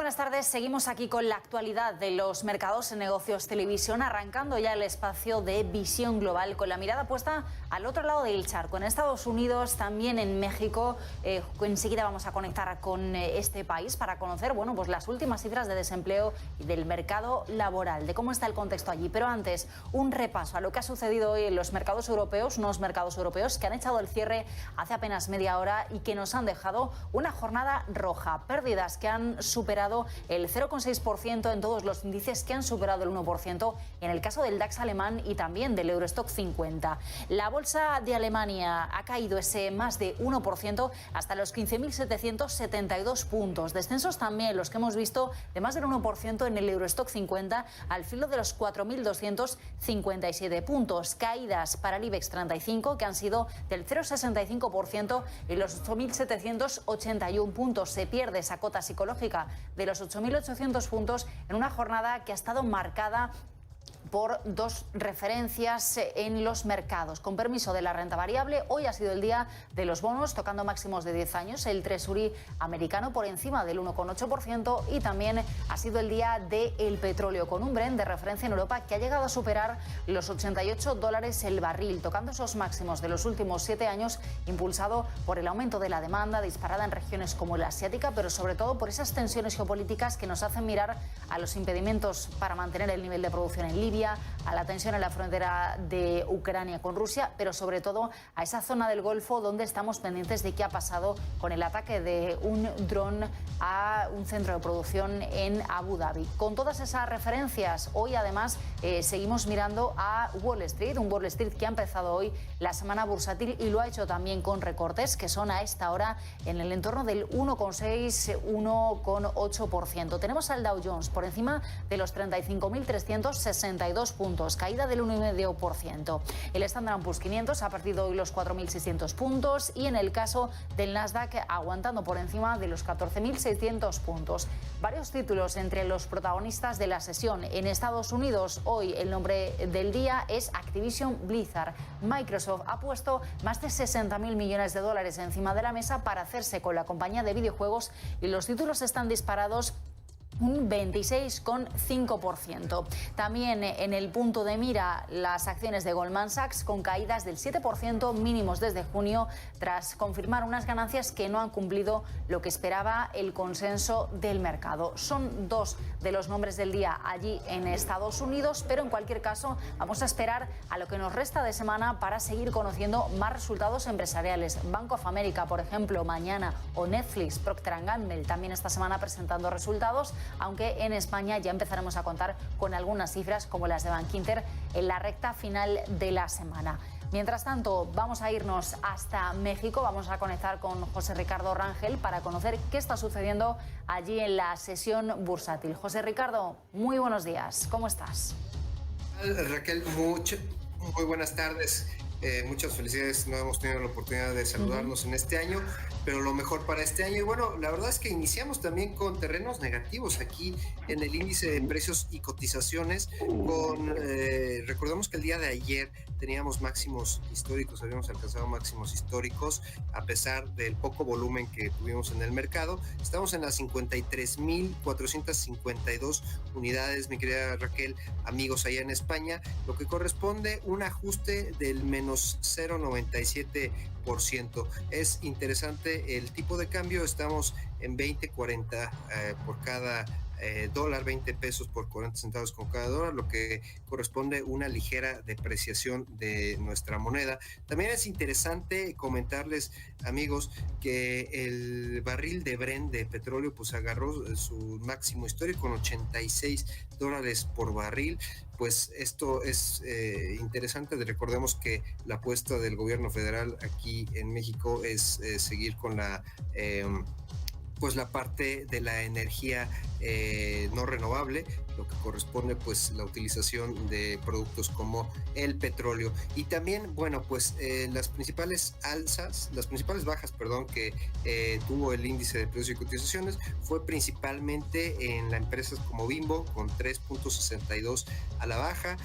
buenas tardes. Seguimos aquí con la actualidad de los mercados en Negocios Televisión, arrancando ya el espacio de visión global con la mirada puesta al otro lado del charco, en Estados Unidos, también en México. Enseguida vamos a conectar con este país para conocer, pues las últimas cifras de desempleo y del mercado laboral, de cómo está el contexto allí. Pero antes, un repaso a lo que ha sucedido hoy en los mercados europeos, unos mercados europeos que han echado el cierre hace apenas media hora y que nos han dejado una jornada roja, pérdidas que han superado el 0,6% en todos los índices, que han superado el 1% en el caso del DAX alemán y también del Eurostock 50. La bolsa de Alemania ha caído ese más de 1% hasta los 15.772 puntos. Descensos también los que hemos visto de más del 1% en el Eurostock 50 al filo de los 4.257 puntos. Caídas para el IBEX 35 que han sido del 0,65% y los 8.781 puntos. Se pierde esa cota psicológica de los 8.800 puntos en una jornada que ha estado marcada por dos referencias en los mercados. Con permiso de la renta variable, hoy ha sido el día de los bonos, tocando máximos de 10 años, el Treasury americano por encima del 1,8%, y también ha sido el día del petróleo, con un Brent de referencia en Europa que ha llegado a superar los $88 el barril, tocando esos máximos de los últimos 7 años, impulsado por el aumento de la demanda disparada en regiones como la asiática, pero sobre todo por esas tensiones geopolíticas que nos hacen mirar a los impedimentos para mantener el nivel de producción en Libia, a la tensión en la frontera de Ucrania con Rusia, pero sobre todo a esa zona del Golfo donde estamos pendientes de qué ha pasado con el ataque de un dron a un centro de producción en Abu Dhabi. Con todas esas referencias, hoy además seguimos mirando a Wall Street, un Wall Street que ha empezado hoy la semana bursátil y lo ha hecho también con recortes que son a esta hora en el entorno del 1,6, 1,8%. Tenemos al Dow Jones por encima de los 35.362 puntos, caída del 1,5%. El Standard & Poor's 500 ha perdido hoy los 4.600 puntos y en el caso del Nasdaq aguantando por encima de los 14.600 puntos. Varios títulos entre los protagonistas de la sesión. En Estados Unidos, hoy el nombre del día es Activision Blizzard. Microsoft ha puesto más de 60.000 millones de dólares encima de la mesa para hacerse con la compañía de videojuegos y los títulos están disparados un 26,5%. También en el punto de mira las acciones de Goldman Sachs, con caídas del 7% mínimos desde junio, tras confirmar unas ganancias que no han cumplido lo que esperaba el consenso del mercado. Son dos de los nombres del día allí en Estados Unidos, pero en cualquier caso vamos a esperar a lo que nos resta de semana para seguir conociendo más resultados empresariales. Bank of America, por ejemplo, mañana, o Netflix, Procter & Gamble también esta semana presentando resultados, aunque en España ya empezaremos a contar con algunas cifras como las de Bankinter en la recta final de la semana. Mientras tanto, vamos a irnos hasta México, vamos a conectar con José Ricardo Rangel para conocer qué está sucediendo allí en la sesión bursátil. José Ricardo, muy buenos días, ¿cómo estás? Raquel, muy buenas tardes. Muchas felicidades, no hemos tenido la oportunidad de saludarnos en este año, pero lo mejor para este año. Y bueno, la verdad es que iniciamos también con terrenos negativos aquí en el índice de precios y cotizaciones. Recordemos que el día de ayer teníamos máximos históricos, habíamos alcanzado máximos históricos a pesar del poco volumen que tuvimos en el mercado. Estamos en las 53.452 unidades, mi querida Raquel, amigos allá en España, lo que corresponde un ajuste del menos 0,97%. Es interesante el tipo de cambio, estamos en 20.40 por cada dólar, 20 pesos por 40 centavos con cada dólar, lo que corresponde una ligera depreciación de nuestra moneda. También es interesante comentarles, amigos, que el barril de Brent de petróleo pues agarró su máximo histórico con $86 por barril. Pues esto es interesante. Recordemos que la apuesta del gobierno federal aquí en México es seguir con la parte de la energía no renovable, lo que corresponde pues la utilización de productos como el petróleo. Y también, bueno, pues las principales bajas, que tuvo el índice de precios y cotizaciones fue principalmente en las empresas como Bimbo, con 3.62 a la baja,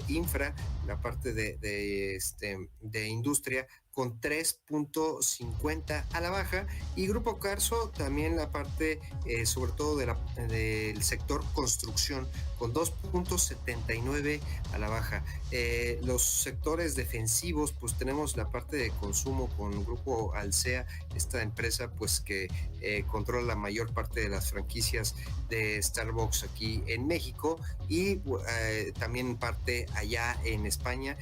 Infra, la parte de industria, con 3.50 a la baja, y Grupo Carso también la parte sobre todo del sector construcción con 2.79 a la baja. Los sectores defensivos, pues tenemos la parte de consumo con Grupo Alsea, esta empresa pues que controla la mayor parte de las franquicias de Starbucks aquí en México, y también parte allá en España,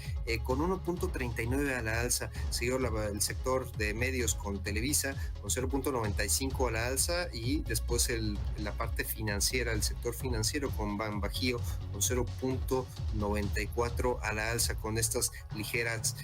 con 1.39 a la alza. Siguió el sector de medios con Televisa con 0.95 a la alza, y después la parte financiera, el sector financiero con Banbajío con 0.94 a la alza, con estas ligeras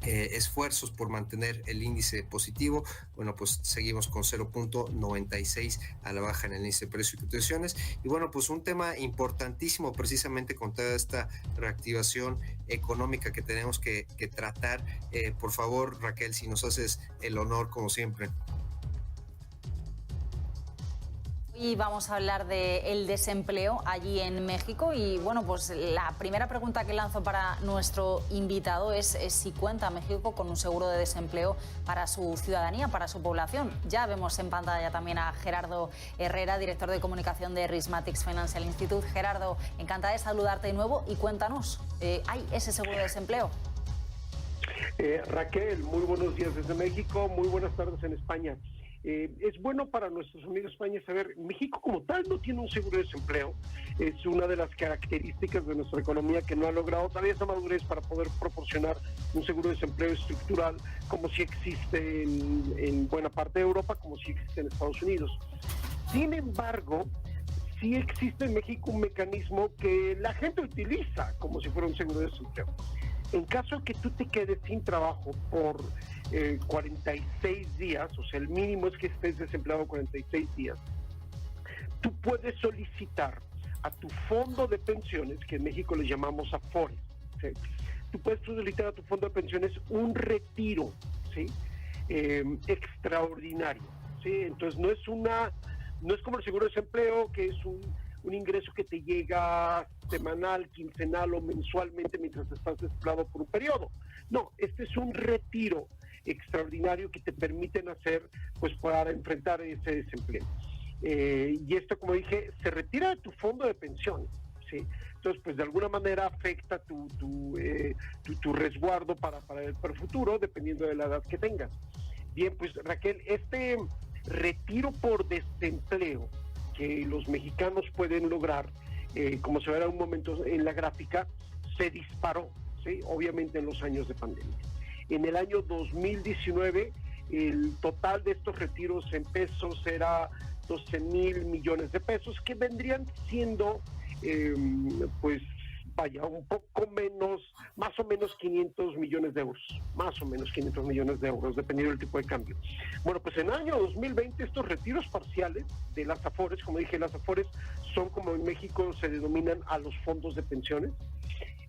esfuerzos por mantener el índice positivo. Bueno, pues seguimos con 0.96 a la baja en el índice de precios y cotizaciones. Y bueno, pues un tema importantísimo precisamente con toda esta reactivación económica que tenemos que tratar. Por favor, Raquel, si nos haces el honor, como siempre. Y vamos a hablar del desempleo allí en México, y bueno, pues la primera pregunta que lanzo para nuestro invitado es si cuenta México con un seguro de desempleo para su ciudadanía, para su población. Ya vemos en pantalla también a Gerardo Herrera, director de comunicación de Rismatics Financial Institute. Gerardo, encantada de saludarte de nuevo, y cuéntanos, ¿hay ese seguro de desempleo? Raquel, muy buenos días desde México, muy buenas tardes en España. Es bueno para nuestros amigos de España saber, México como tal no tiene un seguro de desempleo. Es una de las características de nuestra economía que no ha logrado todavía esa madurez para poder proporcionar un seguro de desempleo estructural como si existe en buena parte de Europa, como si existe en Estados Unidos. Sin embargo, sí existe en México un mecanismo que la gente utiliza como si fuera un seguro de desempleo. En caso de que tú te quedes sin trabajo por 46 días, o sea, el mínimo es que estés desempleado 46 días, tú puedes solicitar a tu fondo de pensiones, que en México le llamamos Afores, ¿sí? Tú puedes solicitar a tu fondo de pensiones un retiro, ¿sí? Extraordinario, ¿sí? Entonces no es como el seguro de desempleo, que es un ingreso que te llega semanal, quincenal o mensualmente mientras estás desempleado por un periodo. No, este es un retiro extraordinario que te permiten hacer pues para enfrentar ese desempleo. Y esto, como dije, se retira de tu fondo de pensiones, ¿sí? Entonces, pues de alguna manera afecta tu resguardo para el futuro, dependiendo de la edad que tengas. Bien, pues Raquel, este retiro por desempleo que los mexicanos pueden lograr, como se verá en un momento en la gráfica, se disparó, ¿sí? Obviamente en los años de pandemia. En el año 2019, el total de estos retiros en pesos era 12,000 millones de pesos, que vendrían siendo, un poco menos, más o menos 500 millones de euros, dependiendo del tipo de cambio. Bueno, pues en el año 2020 estos retiros parciales de las Afores, como dije, las Afores son, como en México se denominan a los fondos de pensiones.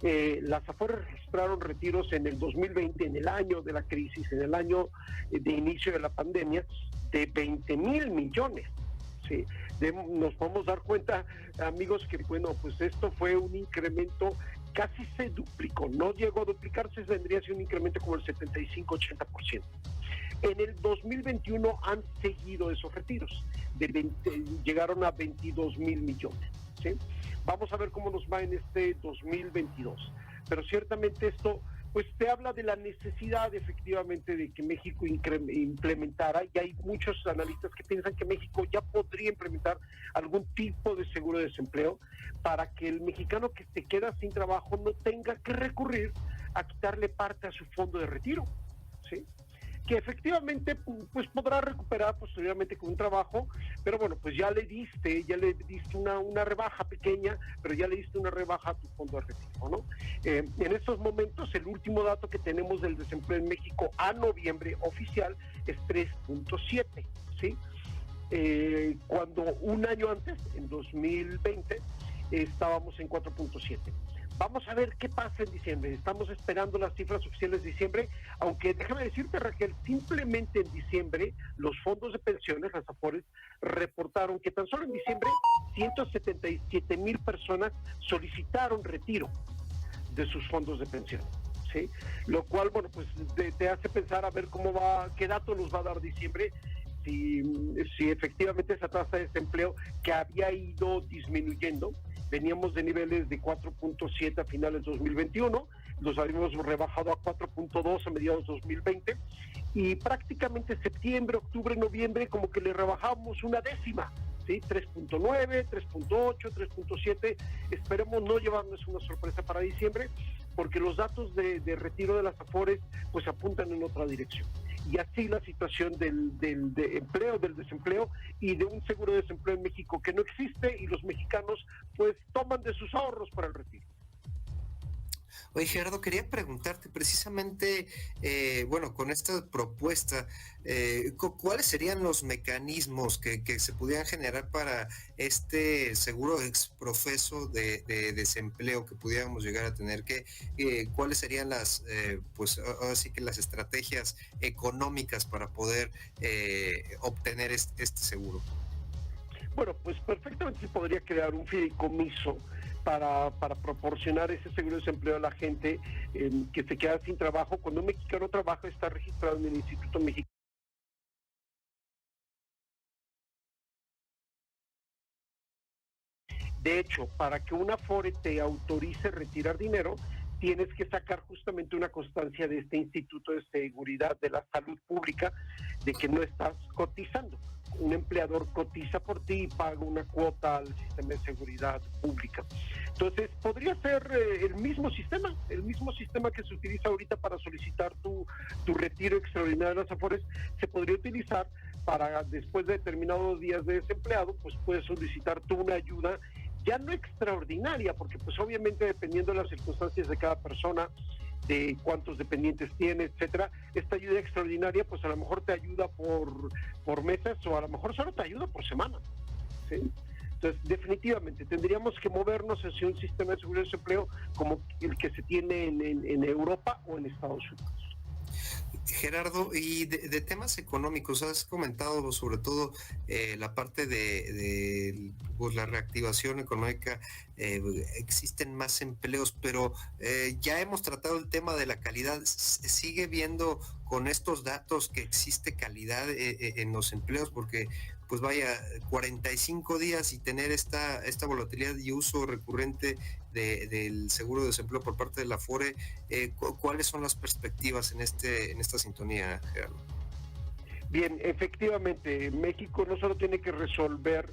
Las Afores registraron retiros en el 2020, en el año de la crisis, en el año de inicio de la pandemia, de 20,000 millones. Sí, nos podemos dar cuenta, amigos, que bueno, pues esto fue un incremento, casi se duplicó, no llegó a duplicarse, vendría a ser un incremento como el 75-80%. En el 2021 han seguido esos retiros, llegaron a 22,000 millones, ¿sí? Vamos a ver cómo nos va en este 2022, pero ciertamente esto pues te habla de la necesidad efectivamente de que México implementara, y hay muchos analistas que piensan que México ya podría implementar algún tipo de seguro de desempleo para que el mexicano que se queda sin trabajo no tenga que recurrir a quitarle parte a su fondo de retiro, ¿sí? Que efectivamente pues podrá recuperar posteriormente con un trabajo, pero bueno, pues ya le diste una rebaja pequeña, pero ya le diste una rebaja a tu fondo de retiro, ¿no? En estos momentos, el último dato que tenemos del desempleo en México a noviembre oficial es 3.7, ¿sí? Cuando un año antes, en 2020, estábamos en 4.7. Vamos a ver qué pasa en diciembre. Estamos esperando las cifras oficiales de diciembre, aunque déjame decirte, Raquel, simplemente en diciembre los fondos de pensiones, las Afores, reportaron que tan solo en diciembre 177,000 personas solicitaron retiro de sus fondos de pensión. ¿sí? Lo cual, bueno, pues te hace pensar a ver qué datos nos va a dar diciembre, si efectivamente esa tasa de desempleo que había ido disminuyendo, veníamos de niveles de 4.7 a finales de 2021, los habíamos rebajado a 4.2 a mediados de 2020, y prácticamente septiembre, octubre, noviembre, como que le rebajamos una décima, ¿sí? 3.9, 3.8, 3.7, esperemos no llevarnos una sorpresa para diciembre, porque los datos de retiro de las Afores pues apuntan en otra dirección. Y así la situación del empleo, del desempleo y de un seguro de desempleo en México que no existe, y los mexicanos pues toman de sus ahorros para el retiro. Oye, Gerardo, quería preguntarte precisamente, bueno, con esta propuesta, ¿cuáles serían los mecanismos que se pudieran generar para este seguro exprofeso de desempleo que pudiéramos llegar a tener? ¿Cuáles serían pues ahora sí que las estrategias económicas para poder obtener este seguro? Bueno, pues perfectamente se podría crear un fideicomiso para proporcionar ese seguro de desempleo a la gente que se queda sin trabajo. Cuando un mexicano trabaja, está registrado en el Instituto Mexicano. De hecho, para que una Afore te autorice retirar dinero, tienes que sacar justamente una constancia de este Instituto de Seguridad de la Salud Pública de que no estás cotizando. Un empleador cotiza por ti y paga una cuota al sistema de seguridad pública. Entonces, podría ser el mismo sistema que se utiliza ahorita para solicitar tu retiro extraordinario de las Afores, se podría utilizar para, después de determinados días de desempleado, pues puedes solicitar tú una ayuda, ya no extraordinaria, porque pues obviamente dependiendo de las circunstancias de cada persona, de cuántos dependientes tiene, etcétera, esta ayuda extraordinaria pues a lo mejor te ayuda por meses, o a lo mejor solo te ayuda por semana, ¿sí? Entonces, definitivamente tendríamos que movernos hacia un sistema de seguridad de desempleo como el que se tiene en Europa o en Estados Unidos. Gerardo, y de temas económicos, has comentado sobre todo la parte de pues, la reactivación económica, existen más empleos, pero ya hemos tratado el tema de la calidad. ¿Sigue viendo con estos datos que existe calidad en los empleos? Porque pues vaya, 45 días y tener esta volatilidad y uso recurrente del seguro de desempleo por parte de la Afore, ¿cuáles son las perspectivas en esta sintonía, Gerardo? Bien, efectivamente, México no solo tiene que resolver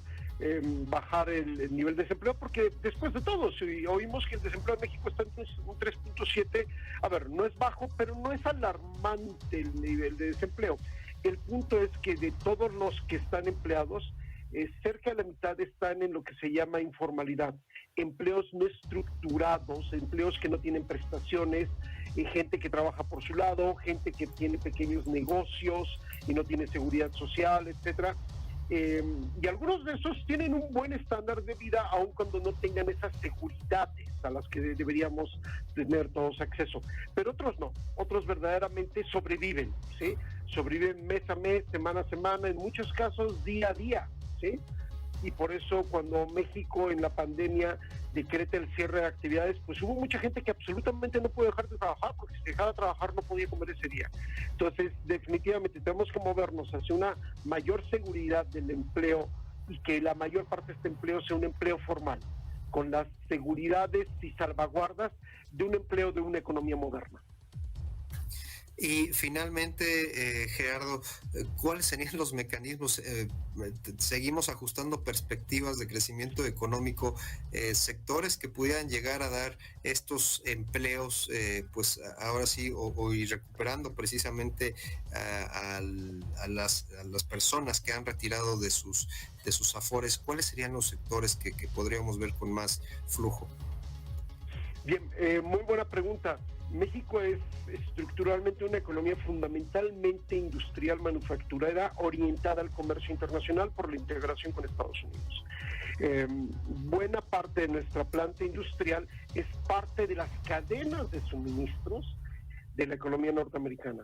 bajar el nivel de desempleo, porque después de todo, si oímos que el desempleo en México está en un 3.7, a ver, no es bajo, pero no es alarmante el nivel de desempleo. El punto es que de todos los que están empleados, cerca de la mitad están en lo que se llama informalidad, empleos no estructurados, empleos que no tienen prestaciones, gente que trabaja por su lado, gente que tiene pequeños negocios y no tiene seguridad social, etcétera. Y algunos de esos tienen un buen estándar de vida, aun cuando no tengan esas seguridades a las que deberíamos tener todos acceso. Pero otros no, otros verdaderamente sobreviven, ¿sí? Sobreviven mes a mes, semana a semana, en muchos casos día a día, ¿sí? Y por eso cuando México en la pandemia decreta el cierre de actividades, pues hubo mucha gente que absolutamente no pudo dejar de trabajar, porque si dejaba de trabajar no podía comer ese día. Entonces, definitivamente tenemos que movernos hacia una mayor seguridad del empleo, y que la mayor parte de este empleo sea un empleo formal, con las seguridades y salvaguardas de un empleo de una economía moderna. Y finalmente, Gerardo, ¿cuáles serían los mecanismos? Seguimos ajustando perspectivas de crecimiento económico, sectores que pudieran llegar a dar estos empleos, pues ahora sí, y recuperando precisamente a las personas que han retirado de sus Afores. ¿Cuáles serían los sectores que podríamos ver con más flujo? Bien, muy buena pregunta. México es estructuralmente una economía fundamentalmente industrial manufacturera, orientada al comercio internacional por la integración con Estados Unidos. Buena parte de nuestra planta industrial es parte de las cadenas de suministros de la economía norteamericana.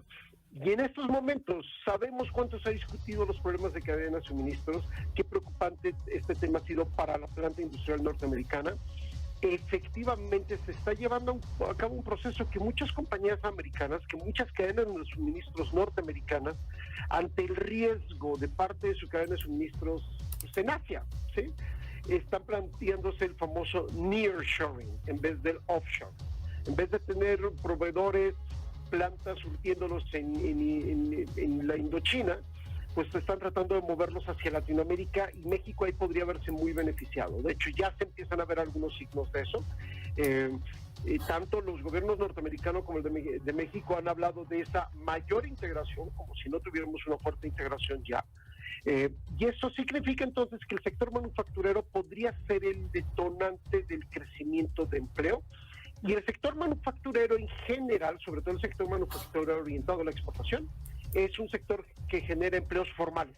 Y en estos momentos sabemos cuánto se ha discutido los problemas de cadena de suministros, qué preocupante este tema ha sido para la planta industrial norteamericana. efectivamente se está llevando a cabo un proceso que muchas compañías americanas, que muchas cadenas de suministros norteamericanas, ante el riesgo de parte de su cadena de suministros pues, en Asia, ¿sí?, están planteándose el famoso nearshoring en vez del offshore. En vez de tener proveedores, plantas surtiéndolos en la Indochina, pues están tratando de moverlos hacia Latinoamérica, y México ahí podría verse muy beneficiado. De hecho, ya se empiezan a ver algunos signos de eso. Tanto los gobiernos norteamericanos como el de México han hablado de esa mayor integración, como si no tuviéramos una fuerte integración ya. Y eso significa entonces que el sector manufacturero podría ser el detonante del crecimiento de empleo. Y el sector manufacturero en general, sobre todo el sector manufacturero orientado a la exportación, es un sector que genera empleos formales.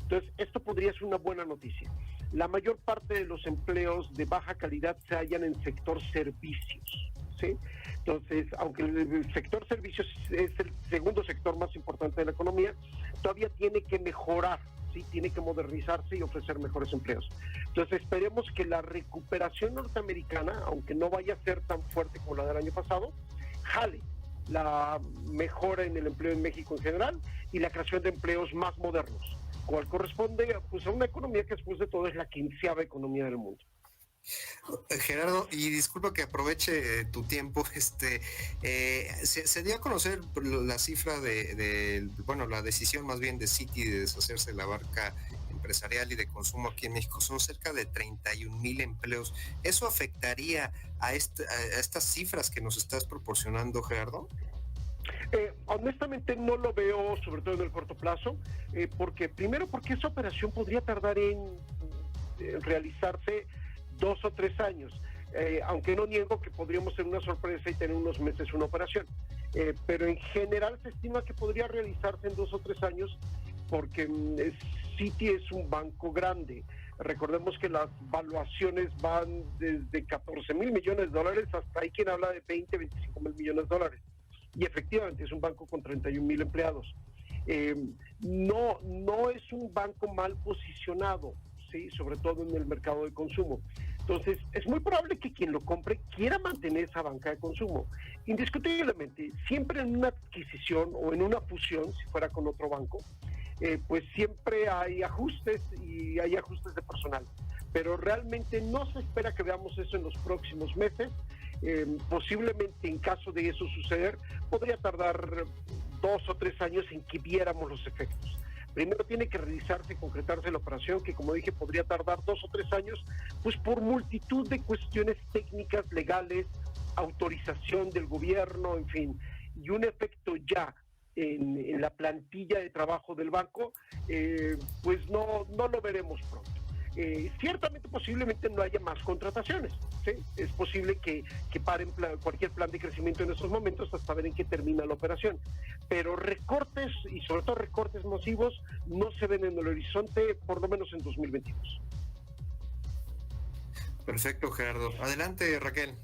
Entonces, esto podría ser una buena noticia. La mayor parte de los empleos de baja calidad se hallan en sector servicios, ¿sí? Entonces, aunque el sector servicios es el segundo sector más importante de la economía, todavía tiene que mejorar, ¿sí? Tiene que modernizarse y ofrecer mejores empleos. Entonces, esperemos que la recuperación norteamericana, aunque no vaya a ser tan fuerte como la del año pasado, jale la mejora en el empleo en México en general y la creación de empleos más modernos, cual corresponde pues, a una economía que después de todo es la 15ª economía del mundo. Gerardo, y disculpa que aproveche tu tiempo, se dio a conocer la cifra la decisión más bien de Citi de deshacerse de la banca empresarial y de consumo aquí en México. Son cerca de 31,000 empleos. ¿Eso afectaría a estas cifras que nos estás proporcionando, Gerardo? Honestamente no lo veo, sobre todo en el corto plazo, porque esa operación podría tardar en realizarse 2 o 3 años, aunque no niego que podríamos ser una sorpresa y tener unos meses una operación, pero en general se estima que podría realizarse en 2 o 3 años, porque Citi es un banco grande. Recordemos que las valuaciones van desde 14,000 millones de dólares hasta hay quien habla de 25,000 millones de dólares, y efectivamente es un banco con 31,000 empleados. No es un banco mal posicionado, ¿sí?, sobre todo en el mercado de consumo. Entonces, es muy probable que quien lo compre quiera mantener esa banca de consumo. Indiscutiblemente, siempre en una adquisición o en una fusión, si fuera con otro banco, pues siempre hay ajustes y hay ajustes de personal. Pero realmente no se espera que veamos eso en los próximos meses. Posiblemente, en caso de eso suceder, podría tardar 2 o 3 años en que viéramos los efectos. Primero tiene que realizarse y concretarse la operación, que como dije podría tardar 2 o 3 años, pues por multitud de cuestiones técnicas, legales, autorización del gobierno, en fin, y un efecto ya en la plantilla de trabajo del banco, pues no lo veremos pronto. Ciertamente, posiblemente no haya más contrataciones, ¿sí? Es posible que paren cualquier plan de crecimiento en estos momentos hasta ver en qué termina la operación. Pero recortes, y sobre todo recortes masivos, no se ven en el horizonte, por lo menos en 2022. Perfecto, Gerardo. Adelante, Raquel.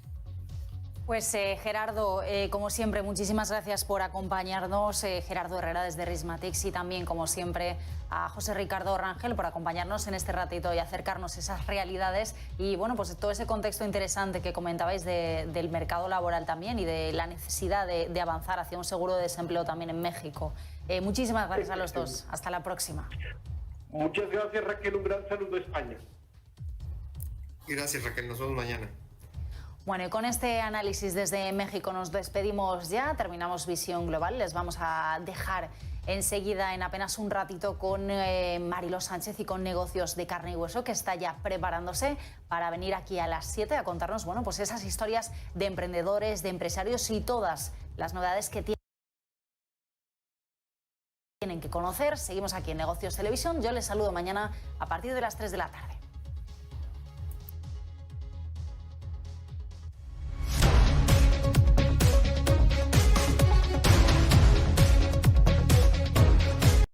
Pues Gerardo, como siempre, muchísimas gracias por acompañarnos. Gerardo Herrera desde Rismatix, y también, como siempre, a José Ricardo Rangel por acompañarnos en este ratito y acercarnos esas realidades y, bueno, pues todo ese contexto interesante que comentabais del mercado laboral también y de la necesidad de avanzar hacia un seguro de desempleo también en México. Muchísimas gracias a los dos. Hasta la próxima. Muchas gracias, Raquel. Un gran saludo a España. Gracias, Raquel. Nos vemos mañana. Bueno, y con este análisis desde México nos despedimos ya, terminamos Visión Global. Les vamos a dejar enseguida, en apenas un ratito, con Mariló Sánchez y con Negocios de Carne y Hueso, que está ya preparándose para venir aquí a las 7 a contarnos, bueno, pues esas historias de emprendedores, de empresarios y todas las novedades que tienen que conocer. Seguimos aquí en Negocios Televisión. Yo les saludo mañana a partir de las 3 de la tarde.